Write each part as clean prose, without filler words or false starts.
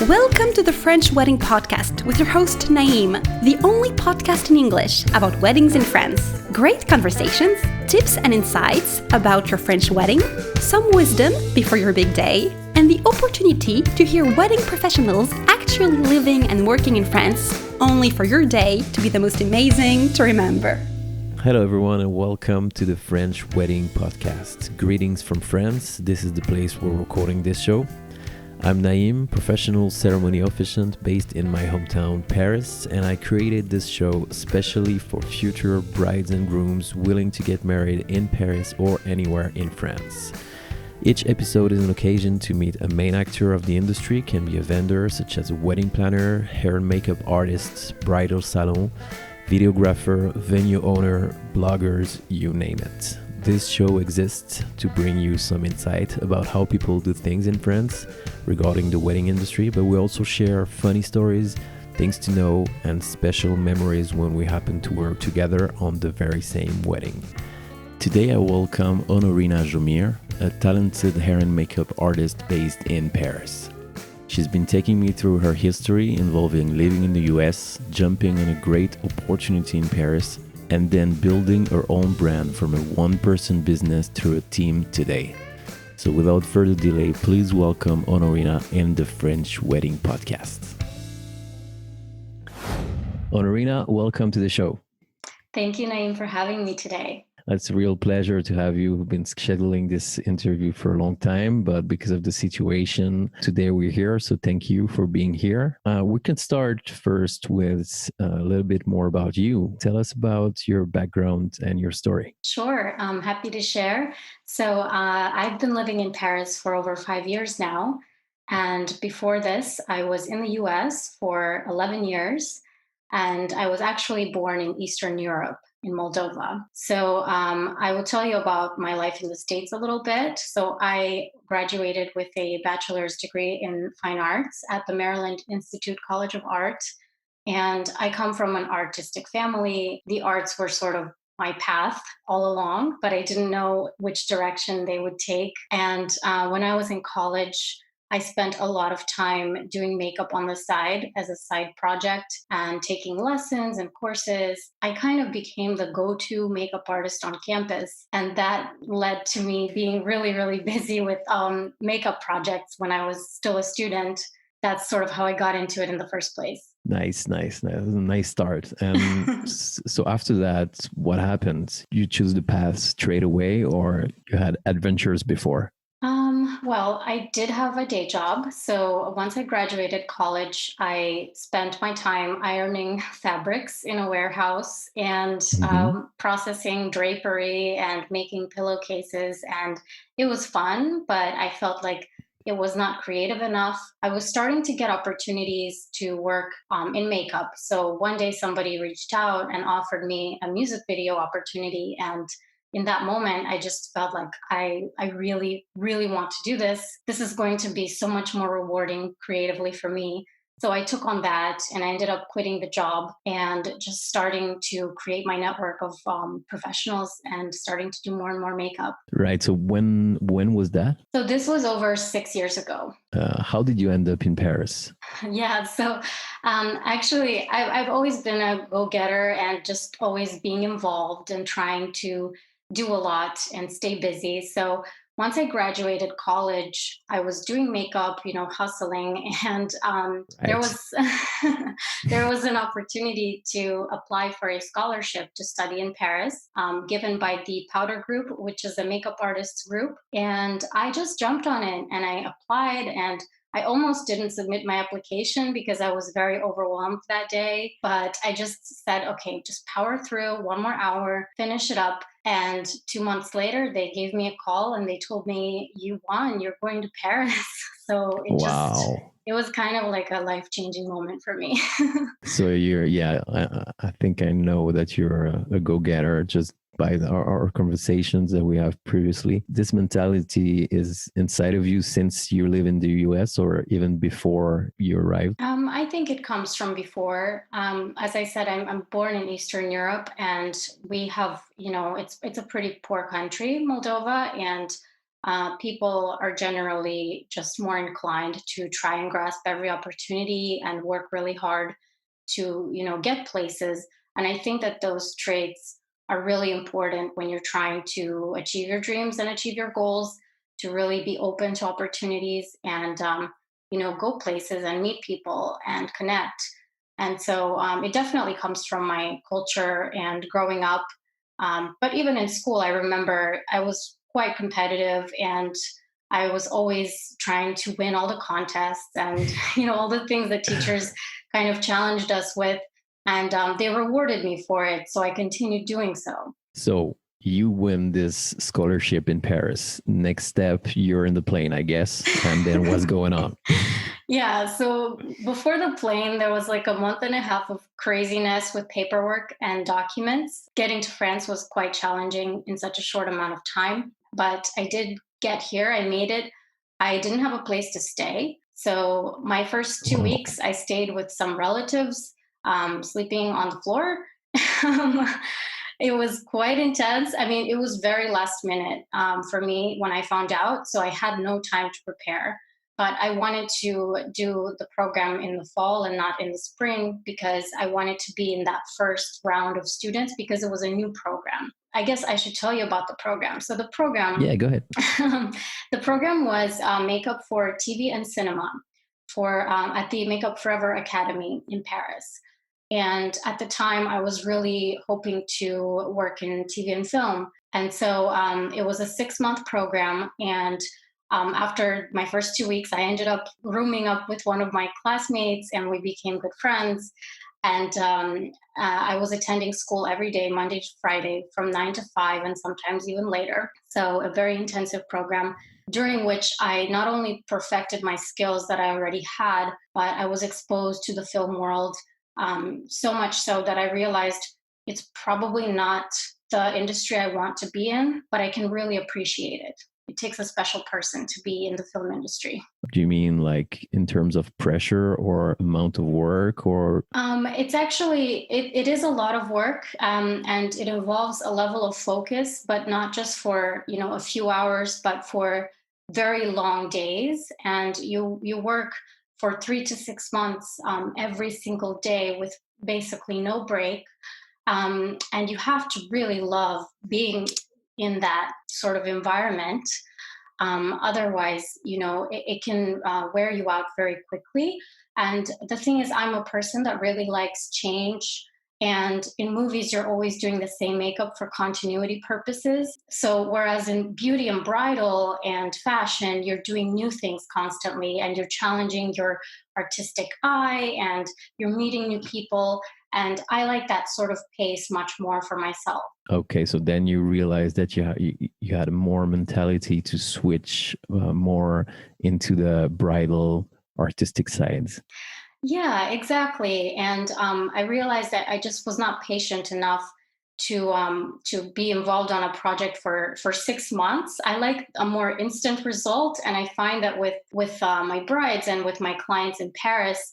Welcome to the French Wedding Podcast with your host Naïm, the only podcast in English about weddings in France. Great conversations, tips and insights about your French wedding, some wisdom before your big day, and the opportunity to hear wedding professionals actually living and working in France, only for your day to be the most amazing to remember. Hello everyone and welcome to the French Wedding Podcast. Greetings from France. This is the place where we're recording this show. I'm Naïm, professional ceremony officiant based in my hometown, Paris, and I created this show especially for future brides and grooms willing to get married in Paris or anywhere in France. Each episode is an occasion to meet a main actor of the industry, can be a vendor such as a wedding planner, hair and makeup artist, bridal salon, videographer, venue owner, bloggers, you name it. This show exists to bring you some insight about how people do things in France regarding the wedding industry, but we also share funny stories, things to know, and special memories when we happen to work together on the very same wedding. Today I welcome Onorina Jomir, a talented hair and makeup artist based in Paris. She's been taking me through her history involving living in the US, jumping on a great opportunity in Paris, and then building her own brand from a one-person business through a team today. So without further delay, please welcome Onorina in the French Wedding Podcast. Onorina, welcome to the show. Thank you, Naïm, for having me today. It's a real pleasure to have you. We've been scheduling this interview for a long time, but because of the situation, today we're here. So thank you for being here. We can start first with a little bit more about you. Tell us about your background and your story. Sure, I'm happy to share. So I've been living in Paris for over 5 years now. And before this, I was in the US for 11 years. And I was actually born in Eastern Europe, in Moldova. So I will tell you about my life in the States a little bit. So I graduated with a bachelor's degree in fine arts at the Maryland Institute College of Art. And I come from an artistic family. The arts were sort of my path all along, but I didn't know which direction they would take. And when I was in college, I spent a lot of time doing makeup on the side as a side project and taking lessons and courses. I kind of became the go-to makeup artist on campus. And that led to me being really, really busy with makeup projects when I was still a student. That's sort of how I got into it in the first place. Nice. That was a nice start. And so after that, what happened? You choose the path straight away or you had adventures before? Well, I did have a day job. So once I graduated college, I spent my time ironing fabrics in a warehouse and processing drapery and making pillowcases. And it was fun, but I felt like it was not creative enough. I was starting to get opportunities to work in makeup. So one day somebody reached out and offered me a music video opportunity. And in that moment, I just felt like I really, really want to do this. This is going to be so much more rewarding creatively for me. So I took on that and I ended up quitting the job and just starting to create my network of professionals and starting to do more and more makeup. Right. So when was that? So this was over 6 years ago. How did you end up in Paris? Yeah. So actually, I've always been a go-getter and just always being involved and trying to do a lot and stay busy. So once I graduated college, I was doing makeup, hustling, and there was there was an opportunity to apply for a scholarship to study in Paris, given by the Powder Group, which is a makeup artists group, and I just jumped on it and I applied and I almost didn't submit my application because I was very overwhelmed that day, but I just said, okay, just power through 1 more hour, finish it up. And 2 months later, they gave me a call and they told me, you won, you're going to Paris. So it was kind of like a life-changing moment for me. So I think I know that you're a go-getter just by our conversations that we have previously. This mentality is inside of you since you live in the US or even before you arrived? I think it comes from before. As I said, I'm born in Eastern Europe and we have, it's a pretty poor country, Moldova, and People are generally just more inclined to try and grasp every opportunity and work really hard to, get places. And I think that those traits are really important when you're trying to achieve your dreams and achieve your goals, to really be open to opportunities and, go places and meet people and connect. And so it definitely comes from my culture and growing up. But even in school, I remember I was quite competitive and I was always trying to win all the contests and, all the things that teachers kind of challenged us with. And they rewarded me for it. So I continued doing so. So you win this scholarship in Paris. Next step, you're in the plane, I guess. And then what's going on? Yeah. So before the plane, there was like a month and a half of craziness with paperwork and documents. Getting to France was quite challenging in such a short amount of time, but I did get here. I made it. I didn't have a place to stay. So my first two Wow. weeks, I stayed with some relatives, sleeping on the floor. It was quite intense. I mean, it was very last minute for me when I found out. So I had no time to prepare. But I wanted to do the program in the fall and not in the spring because I wanted to be in that first round of students because it was a new program. I guess I should tell you about the program. So the program, Yeah, go ahead. the program was makeup for TV and cinema for at the Makeup Forever Academy in Paris. And at the time, I was really hoping to work in TV and film. And so it was a 6-month program. And after my first 2 weeks, I ended up rooming up with one of my classmates and we became good friends. And I was attending school every day, Monday to Friday, from 9 to 5, and sometimes even later. So, a very intensive program during which I not only perfected my skills that I already had, but I was exposed to the film world, so much so that I realized it's probably not the industry I want to be in, but I can really appreciate it. It takes a special person to be in the film industry. Do you mean like in terms of pressure or amount of work or? It's actually it is a lot of work, and it involves a level of focus, but not just for a few hours, but for very long days. And you work for 3 to 6 months, every single day with basically no break, and you have to really love being in that sort of environment. Otherwise, it can wear you out very quickly. And the thing is, I'm a person that really likes change. And in movies, you're always doing the same makeup for continuity purposes. So, whereas in beauty and bridal and fashion, you're doing new things constantly and you're challenging your artistic eye and you're meeting new people. And I like that sort of pace much more for myself. Okay, so then you realized that you had more mentality to switch more into the bridal artistic sides. Yeah, exactly. And I realized that I just was not patient enough to be involved on a project for 6 months. I like a more instant result, and I find that with my brides and with my clients in Paris,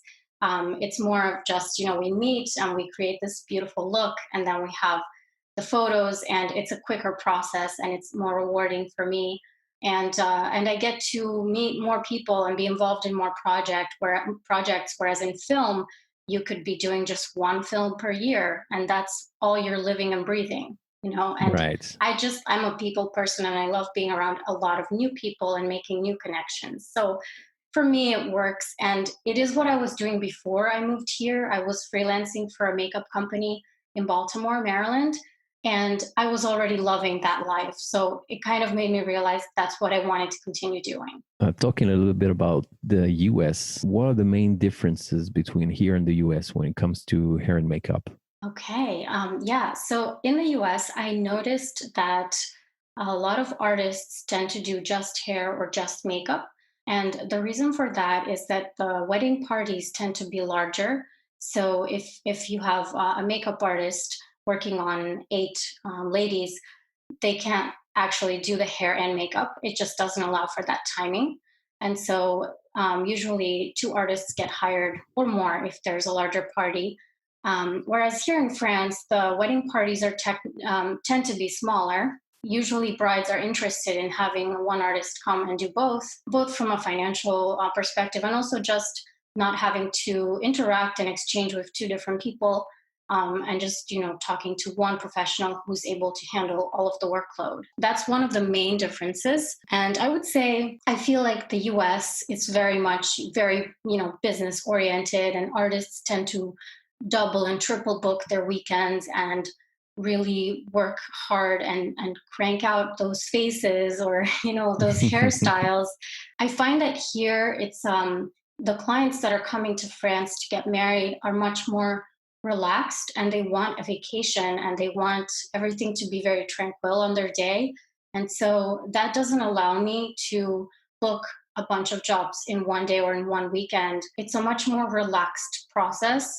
it's more of just we meet and we create this beautiful look, and then we have the photos, and it's a quicker process, and it's more rewarding for me, and I get to meet more people and be involved in more projects. Whereas in film, you could be doing just one film per year, and that's all you're living and breathing. And Right. I'm a people person, and I love being around a lot of new people and making new connections. So for me, it works, and it is what I was doing before I moved here. I was freelancing for a makeup company in Baltimore, Maryland, and I was already loving that life. So it kind of made me realize that's what I wanted to continue doing. Talking a little bit about the US, what are the main differences between here and the US when it comes to hair and makeup? Okay. Yeah. So in the US, I noticed that a lot of artists tend to do just hair or just makeup. And the reason for that is that the wedding parties tend to be larger. So if you have a makeup artist working on 8 ladies, they can't actually do the hair and makeup. It just doesn't allow for that timing. And so usually 2 artists get hired or more if there's a larger party. Whereas here in France, the wedding parties tend to be smaller. usually brides are interested in having one artist come and do both from a financial perspective and also just not having to interact and exchange with two different people, and just talking to one professional who's able to handle all of the workload. That's one of the main differences. And I would say I feel like the US is very business oriented, and artists tend to double and triple book their weekends and really work hard and crank out those faces or those hairstyles. I find that here it's the clients that are coming to France to get married are much more relaxed, and they want a vacation and they want everything to be very tranquil on their day. And so that doesn't allow me to book a bunch of jobs in one day or in one weekend. It's a much more relaxed process.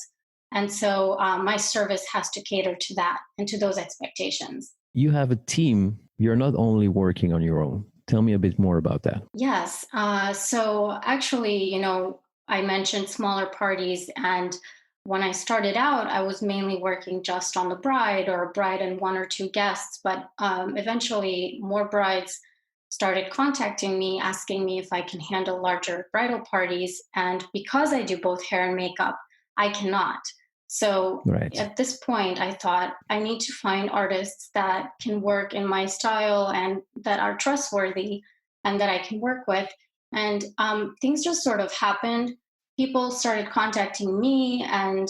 And so my service has to cater to that and to those expectations. You have a team. You're not only working on your own. Tell me a bit more about that. Yes. So actually, I mentioned smaller parties. And when I started out, I was mainly working just on the bride or a bride and one or two guests. But eventually, more brides started contacting me, asking me if I can handle larger bridal parties. And because I do both hair and makeup, I cannot. So At this point, I thought I need to find artists that can work in my style and that are trustworthy and that I can work with. And things just sort of happened. People started contacting me, and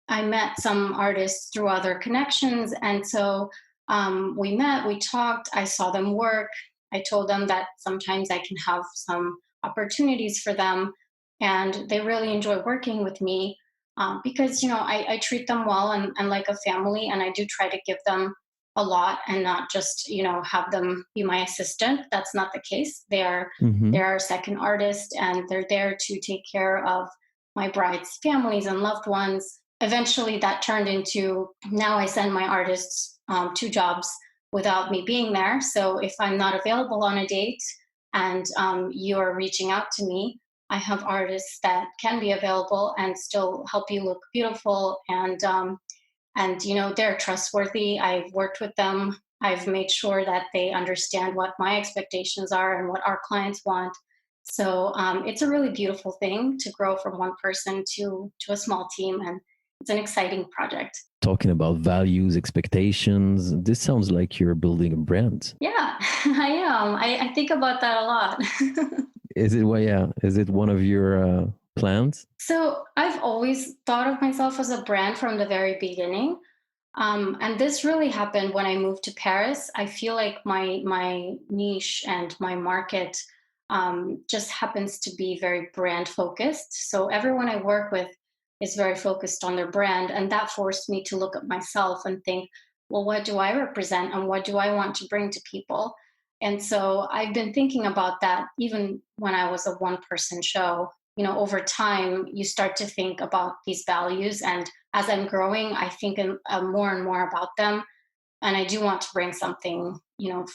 I met some artists through other connections. And so we met, we talked, I saw them work. I told them that sometimes I can have some opportunities for them, and they really enjoy working with me. Because I treat them well and like a family, and I do try to give them a lot and not just have them be my assistant. That's not the case. They're our second artist, and they're there to take care of my brides' families and loved ones. Eventually, that turned into now I send my artists to jobs without me being there. So if I'm not available on a date and you're reaching out to me, I have artists that can be available and still help you look beautiful, and they're trustworthy. I've worked with them. I've made sure that they understand what my expectations are and what our clients want. So it's a really beautiful thing to grow from one person to a small team, and it's an exciting project. Talking about values, expectations, this sounds like you're building a brand. Yeah, I am. I think about that a lot. Is it Is it one of your plans? So I've always thought of myself as a brand from the very beginning. And this really happened when I moved to Paris. I feel like my niche and my market just happens to be very brand focused. So everyone I work with is very focused on their brand. And that forced me to look at myself and think, well, what do I represent and what do I want to bring to people? And so I've been thinking about that even when I was a one person show. Over time, you start to think about these values. And as I'm growing, I think more and more about them. And I do want to bring something,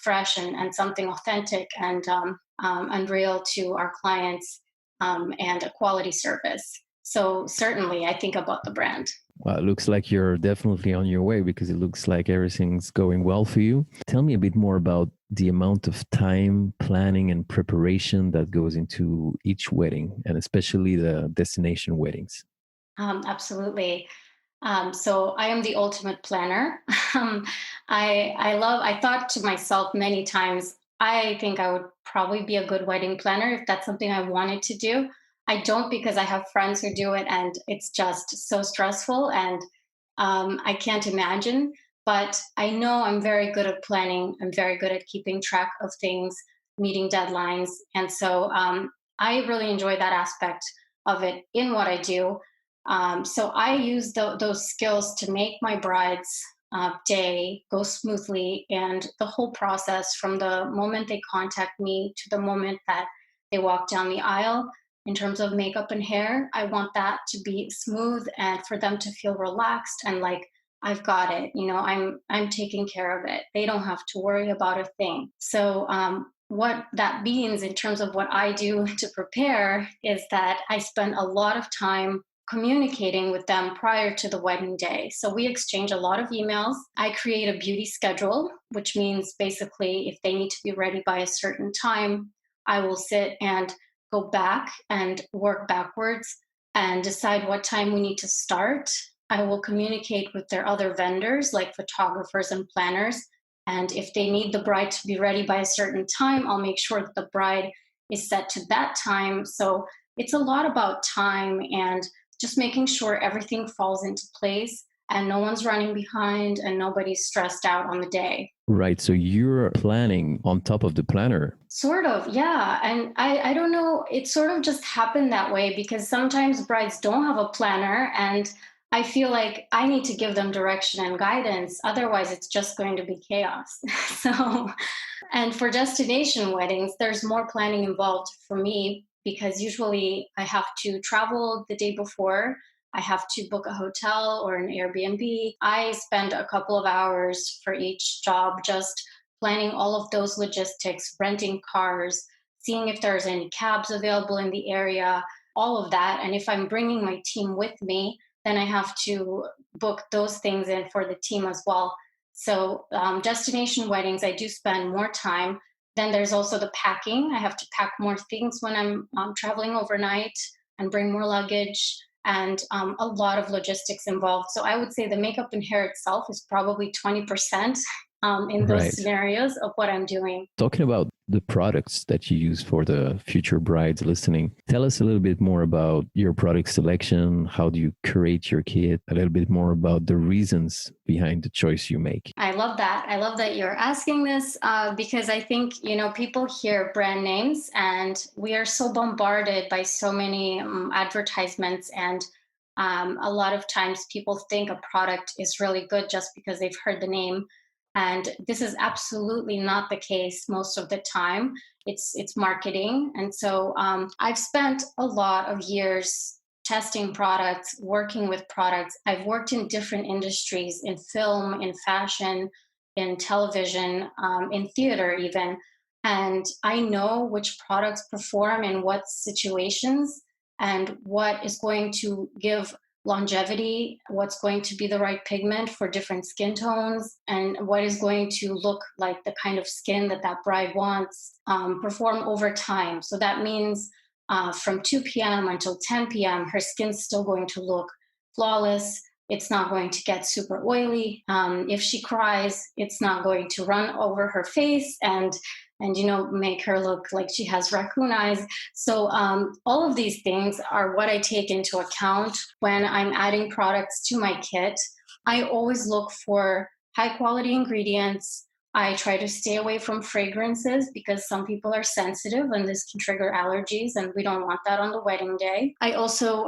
fresh and something authentic and real to our clients, and a quality service. So certainly, I think about the brand. Well, it looks like you're definitely on your way because it looks like everything's going well for you. Tell me a bit more about the amount of time, planning, and preparation that goes into each wedding, and especially the destination weddings. Absolutely. So I am the ultimate planner. I thought to myself many times, I think I would probably be a good wedding planner if that's something I wanted to do. I don't, because I have friends who do it and it's just so stressful, and I can't imagine. But I know I'm very good at planning. I'm very good at keeping track of things, meeting deadlines. And so I really enjoy that aspect of it in what I do. So I use those skills to make my bride's day go smoothly, and the whole process from the moment they contact me to the moment that they walk down the aisle. In terms of makeup and hair, I want that to be smooth and for them to feel relaxed and like I've got it. I'm taking care of it. They don't have to worry about a thing. So what that means in terms of what I do to prepare is that I spend a lot of time communicating with them prior to the wedding day. So we exchange a lot of emails. I create a beauty schedule, which means basically if they need to be ready by a certain time, I will sit and go back and work backwards and decide what time we need to start. I will communicate with their other vendors, like photographers and planners. And if they need the bride to be ready by a certain time, I'll make sure that the bride is set to that time. So it's a lot about time and just making sure everything falls into place and no one's running behind and nobody's stressed out on the day. Right. So you're planning on top of the planner. Sort of, yeah. And I don't know, it sort of just happened that way because sometimes brides don't have a planner and I feel like I need to give them direction and guidance. Otherwise, it's just going to be chaos. So, and for destination weddings, there's more planning involved for me because usually I have to travel the day before. I have to book a hotel or an Airbnb. I spend a couple of hours for each job just planning all of those logistics, renting cars, seeing if there's any cabs available in the area, all of that. And if I'm bringing my team with me, then I have to book those things in for the team as well. So destination weddings, I do spend more time. Then there's also the packing. I have to pack more things when I'm traveling overnight and bring more luggage and a lot of logistics involved. So I would say the makeup and hair itself is probably 20% in those scenarios of what I'm doing. Talking about the products that you use for the future brides listening, tell us a little bit more about your product selection. How do you curate your kit? A little bit more about the reasons behind the choice you make. I love that. I love that you're asking this because I think, people hear brand names and we are so bombarded by so many advertisements. And a lot of times people think a product is really good just because they've heard the name. And this is absolutely not the case most of the time. It's marketing. And so I've spent a lot of years testing products, working with products. I've worked in different industries, in film, in fashion, in television, in theater even. And I know which products perform in what situations and what is going to give longevity, what's going to be the right pigment for different skin tones, and what is going to look like the kind of skin that bride wants, perform over time. So that means from 2 p.m. until 10 p.m., her skin's still going to look flawless. It's not going to get super oily. If she cries, it's not going to run over her face and make her look like she has raccoon eyes. So all of these things are what I take into account when I'm adding products to my kit. I always look for high quality ingredients. I try to stay away from fragrances because some people are sensitive and this can trigger allergies and we don't want that on the wedding day. I also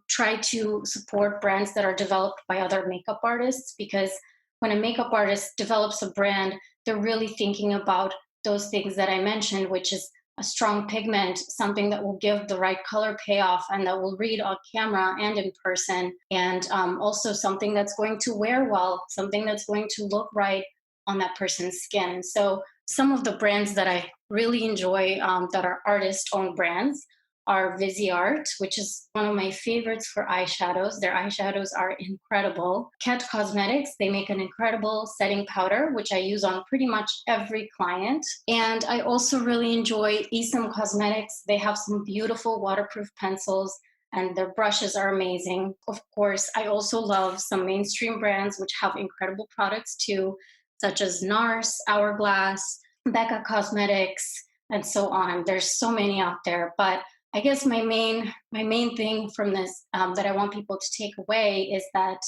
try to support brands that are developed by other makeup artists because when a makeup artist develops a brand, they're really thinking about those things that I mentioned, which is a strong pigment, something that will give the right color payoff and that will read on camera and in person. And also something that's going to wear well, something that's going to look right on that person's skin. So some of the brands that I really enjoy that are artist-owned brands are Viseart, which is one of my favorites for eyeshadows. Their eyeshadows are incredible. Ket Cosmetics, they make an incredible setting powder, which I use on pretty much every client. And I also really enjoy Esom Cosmetics. They have some beautiful waterproof pencils and their brushes are amazing. Of course, I also love some mainstream brands which have incredible products too, such as NARS, Hourglass, Becca Cosmetics, and so on. There's so many out there, but I guess my main thing from this that I want people to take away is that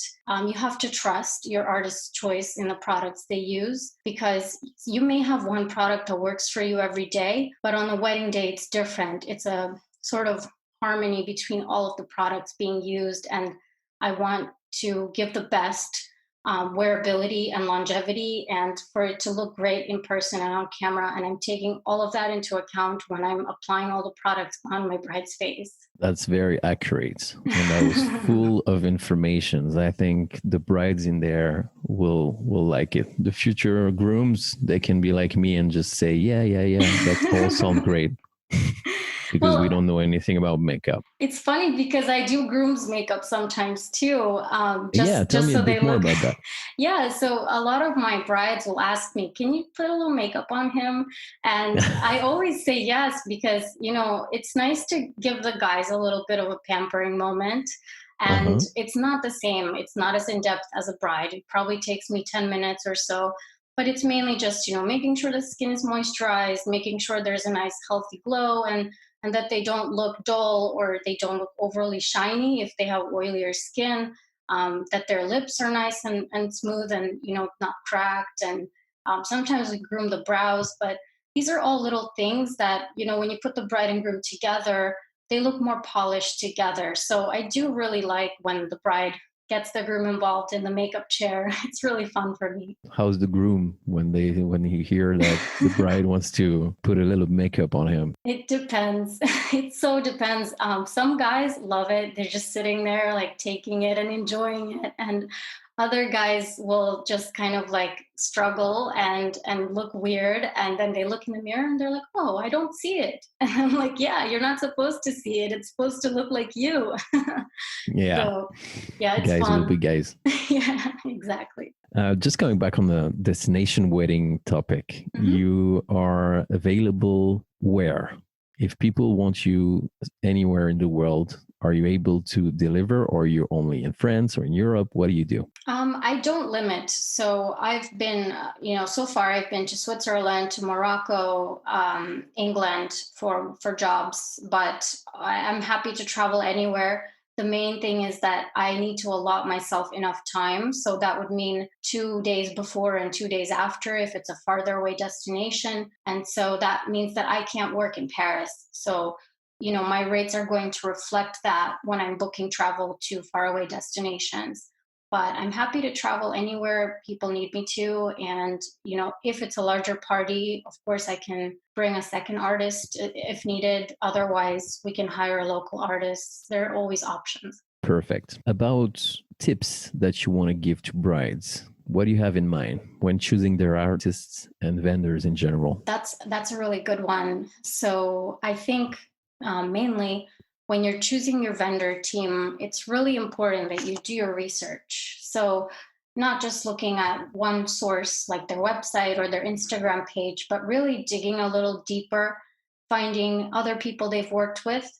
you have to trust your artist's choice in the products they use because you may have one product that works for you every day, but on the wedding day it's different. It's a sort of harmony between all of the products being used, and I want to give the best wearability and longevity and for it to look great in person and on camera. And I'm taking all of that into account when I'm applying all the products on my bride's face. That's very accurate. And that was full of information. I think the brides in there will like it. The future grooms, they can be like me and just say, yeah, that all sounds great. because we Well, don't know anything about makeup. it's funny because I do groom's makeup sometimes too, Yeah, tell just me a so they bit more look. about that. Yeah, so a lot of my brides will ask me, "Can you put a little makeup on him?" And I always say yes because it's nice to give the guys a little bit of a pampering moment. And Uh-huh. it's not the same. It's not as in depth as a bride. It probably takes me 10 minutes or so, but it's mainly just making sure the skin is moisturized, making sure there's a nice healthy glow, and that they don't look dull or they don't look overly shiny if they have oilier skin, that their lips are nice and smooth and not cracked. And sometimes we groom the brows, but these are all little things that when you put the bride and groom together, they look more polished together. So I do really like when the bride gets the groom involved in the makeup chair. It's really fun for me. How's the groom when he hear that the bride wants to put a little makeup on him? It depends. It so depends. Some guys love it. They're just sitting there, like taking it and enjoying it, and other guys will just kind of like struggle and look weird. And then they look in the mirror and they're like, "Oh, I don't see it." And I'm like, "Yeah, you're not supposed to see it. It's supposed to look like you." Yeah, So, yeah, it's guys will be fun. guys. Yeah, exactly. Just going back on the destination wedding topic, Mhm. you are available where? If people want you anywhere in the world, are you able to deliver, or you're only in France or in Europe? What do you do? I don't limit. So I've been, so far I've been to Switzerland, to Morocco, England for jobs, but I'm happy to travel anywhere. The main thing is that I need to allot myself enough time. So that would mean 2 days before and 2 days after if it's a farther away destination. And so that means that I can't work in Paris. So, my rates are going to reflect that when I'm booking travel to faraway destinations. But I'm happy to travel anywhere people need me to. And, if it's a larger party, of course, I can bring a second artist if needed. Otherwise, we can hire local artists. There are always options. Perfect. About tips that you want to give to brides, what do you have in mind when choosing their artists and vendors in general? That's a really good one. So I think mainly when you're choosing your vendor team, it's really important that you do your research. So not just looking at one source like their website or their Instagram page, but really digging a little deeper, finding other people they've worked with,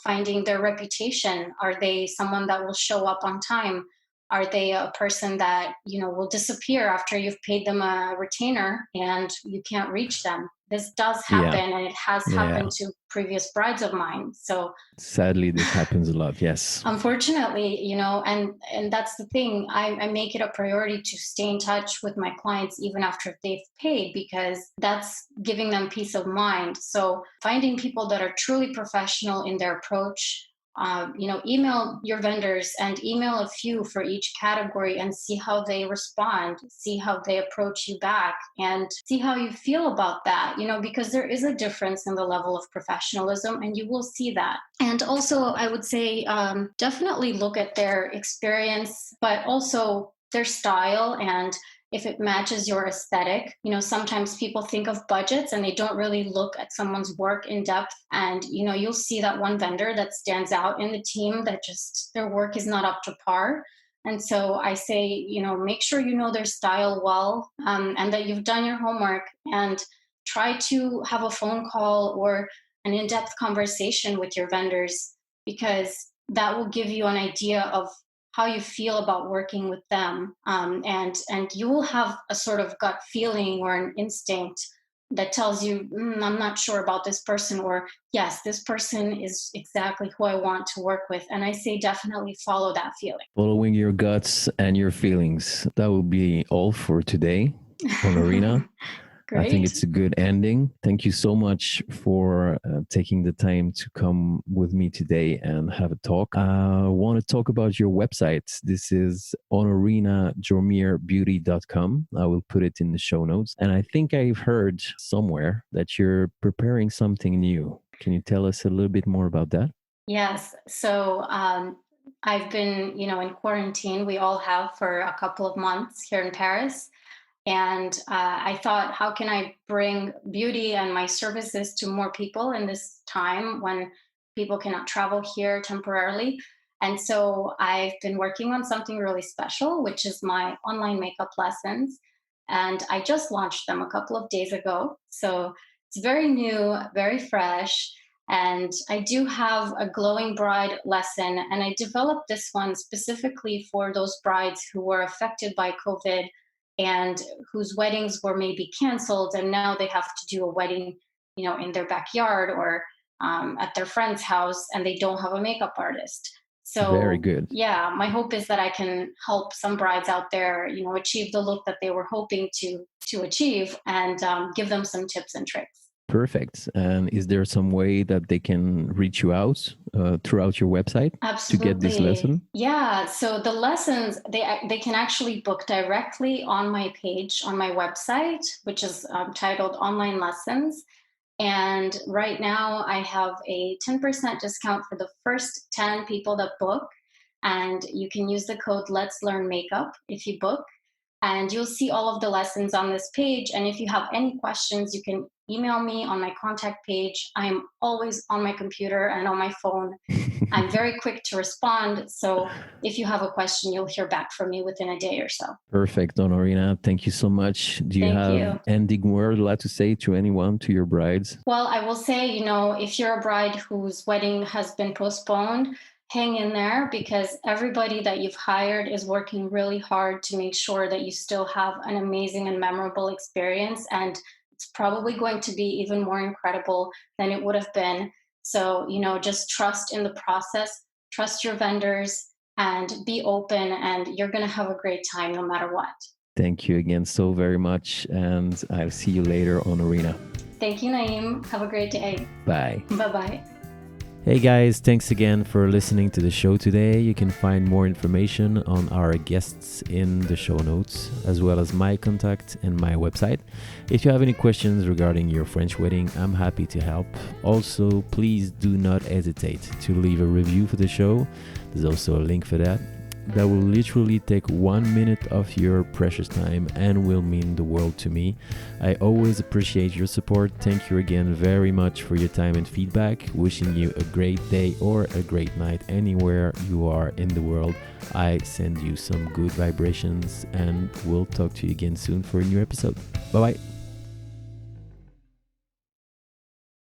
finding their reputation. Are they someone that will show up on time? Are they a person that will disappear after you've paid them a retainer and you can't reach them? This does Yeah, happen, and it has yeah. happened to previous brides of mine. So Sadly, this happens a lot. Yes. unfortunately, and that's the thing. I make it a priority to stay in touch with my clients even after they've paid, because that's giving them peace of mind. So finding people that are truly professional in their approach, email your vendors and email a few for each category and see how they respond, see how they approach you back, and see how you feel about that, because there is a difference in the level of professionalism, and you will see that. And also, I would say definitely look at their experience, but also their style, and if it matches your aesthetic. Sometimes people think of budgets and they don't really look at someone's work in depth. And, you'll see that one vendor that stands out in the team that just their work is not up to par. And so I say, make sure you know their style well, and that you've done your homework, and try to have a phone call or an in depth conversation with your vendors, because that will give you an idea of how you feel about working with them, and you will have a sort of gut feeling or an instinct that tells you, I'm not sure about this person, or yes, this person is exactly who I want to work with. And I say definitely follow that feeling. Following your guts and your feelings. That will be all for today, Onorina. I think Great. it's a good ending. Thank you so much for taking the time to come with me today and have a talk. I want to talk about your website. This is onorinajomirbeauty.com. I will put it in the show notes. And I think I've heard somewhere that you're preparing something new. Can you tell us a little bit more about that? Yes. So I've been, in quarantine. We all have for a couple of months here in Paris. And I thought, how can I bring beauty and my services to more people in this time when people cannot travel here temporarily? And so I've been working on something really special, which is my online makeup lessons. And I just launched them a couple of days ago. So it's very new, very fresh. And I do have a glowing bride lesson. And I developed this one specifically for those brides who were affected by COVID and whose weddings were maybe canceled. And now they have to do a wedding, in their backyard or at their friend's house, and they don't have a makeup artist. Very So good. yeah, my hope is that I can help some brides out there, achieve the look that they were hoping to achieve, and give them some tips and tricks. Perfect. And is there some way that they can reach you out throughout your website to get this Absolutely. lesson? Yeah. So the lessons they can actually book directly on my page on my website, which is titled Online Lessons. And right now I have a 10% discount for the first 10 people that book. And you can use the code Let's Learn Makeup if you book. And you'll see all of the lessons on this page. And if you have any questions, you can email me on my contact page. I'm always on my computer and on my phone. I'm very quick to respond. So if you have a question, you'll hear back from me within a day or so. Perfect, Onorina. Thank you so much. Do you Thank have you. ending word like to say to anyone, to your brides? Well, I will say, if you're a bride whose wedding has been postponed, hang in there, because everybody that you've hired is working really hard to make sure that you still have an amazing and memorable experience. And it's probably going to be even more incredible than it would have been. So, just trust in the process, trust your vendors, and be open, and you're going to have a great time no matter what. Thank you again so very much. And I'll see you later, Onorina. Thank you, Naeem. Have a great day. Bye. Bye bye. Hey guys, thanks again for listening to the show today. You can find more information on our guests in the show notes, as well as my contact and my website. If you have any questions regarding your French wedding, I'm happy to help. Also, please do not hesitate to leave a review for the show. There's also a link for that. That will literally take 1 minute of your precious time and will mean the world to me. I always appreciate your support. Thank you again very much for your time and feedback. Wishing you a great day or a great night anywhere you are in the world. I send you some good vibrations and we'll talk to you again soon for a new episode. Bye bye.